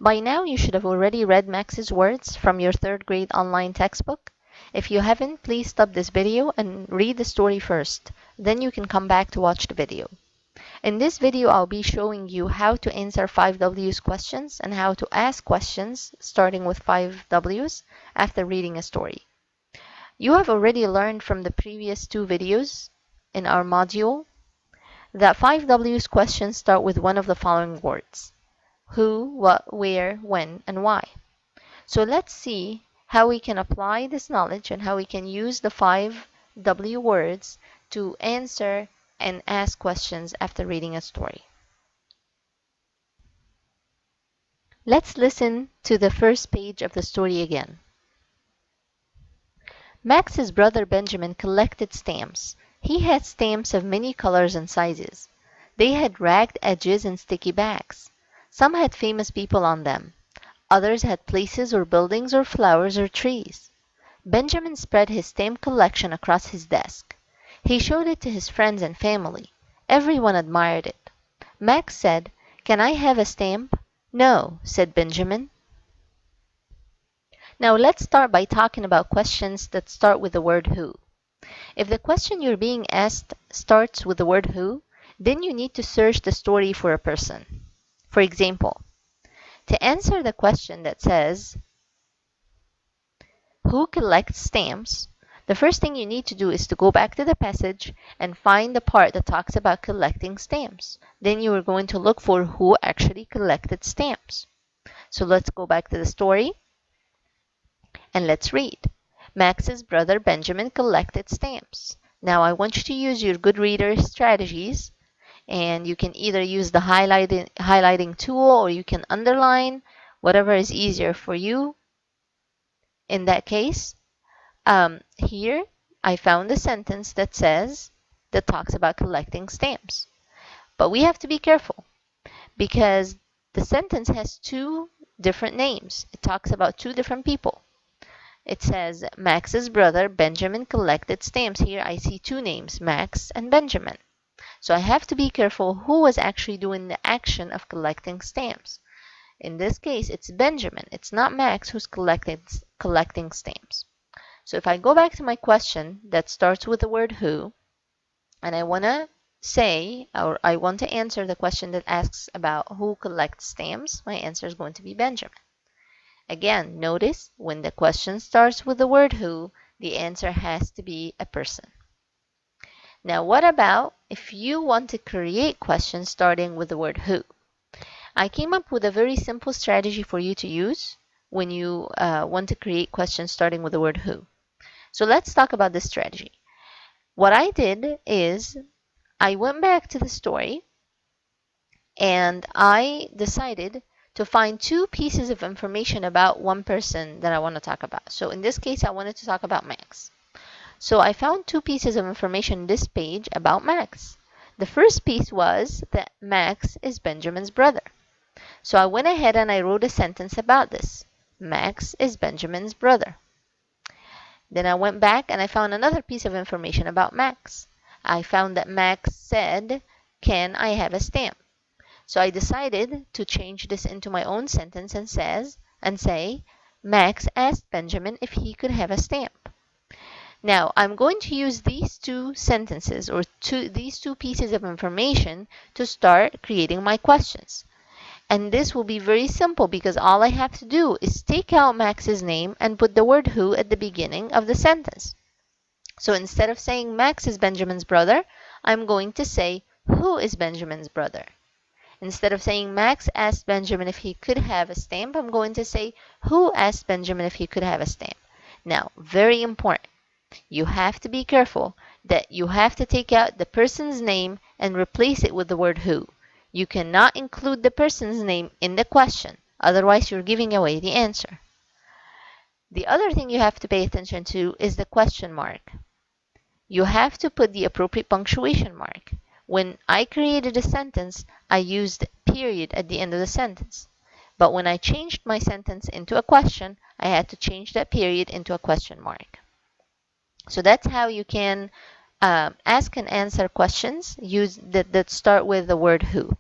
By now, you should have already read Max's words from your third grade online textbook. If you haven't, please stop this video and read the story first. Then you can come back to watch the video. In this video, I'll be showing you how to answer 5W's questions and how to ask questions starting with 5W's after reading a story. You have already learned from the previous two videos in our module that 5W's questions start with one of the following words: who, what, where, when, and why. So let's see how we can apply this knowledge and how we can use the 5W words to answer and ask questions after reading a story. Let's listen to the first page of the story again. Max's brother Benjamin collected stamps. He had stamps of many colors and sizes. They had ragged edges and sticky backs. Some had famous people on them. Others had places or buildings or flowers or trees. Benjamin spread his stamp collection across his desk. He showed it to his friends and family. Everyone admired it. Max said, "Can I have a stamp?" "No," said Benjamin. Now let's start by talking about questions that start with the word who. If the question you're being asked starts with the word who, then you need to search the story for a person. For example, to answer the question that says, who collects stamps, the first thing you need to do is to go back to the passage and find the part that talks about collecting stamps. Then you are going to look for who actually collected stamps. So let's go back to the story and let's read. Max's brother Benjamin collected stamps. Now I want you to use your good reader strategies, and you can either use the highlighting tool or you can underline, whatever is easier for you. In that case, here I found a sentence that talks about collecting stamps. But we have to be careful because the sentence has two different names. It talks about two different people. It says Max's brother Benjamin collected stamps. Here I see two names, Max and Benjamin. So I have to be careful who was actually doing the action of collecting stamps. In this case, it's Benjamin. It's not Max who's collecting stamps. So if I go back to my question that starts with the word who, and I want to say, or I want to answer the question that asks about who collects stamps, my answer is going to be Benjamin. Again, notice when the question starts with the word who, the answer has to be a person. Now, what about if you want to create questions starting with the word who? I came up with a very simple strategy for you to use when you want to create questions starting with the word who. So let's talk about this strategy. What I did is I went back to the story and I decided to find two pieces of information about one person that I want to talk about. So in this case, I wanted to talk about Max. So I found two pieces of information on this page about Max. The first piece was that Max is Benjamin's brother. So I went ahead and I wrote a sentence about this. Max is Benjamin's brother. Then I went back and I found another piece of information about Max. I found that Max said, "Can I have a stamp?" So I decided to change this into my own sentence and say, Max asked Benjamin if he could have a stamp. Now, I'm going to use these two sentences or these two pieces of information to start creating my questions. And this will be very simple because all I have to do is take out Max's name and put the word who at the beginning of the sentence. So instead of saying Max is Benjamin's brother, I'm going to say who is Benjamin's brother. Instead of saying Max asked Benjamin if he could have a stamp, I'm going to say who asked Benjamin if he could have a stamp. Now, very important. You have to be careful that you have to take out the person's name and replace it with the word who. You cannot include the person's name in the question, otherwise you're giving away the answer. The other thing you have to pay attention to is the question mark. You have to put the appropriate punctuation mark. When I created a sentence, I used period at the end of the sentence. But when I changed my sentence into a question, I had to change that period into a question mark. So that's how you can ask and answer questions that start with the word who.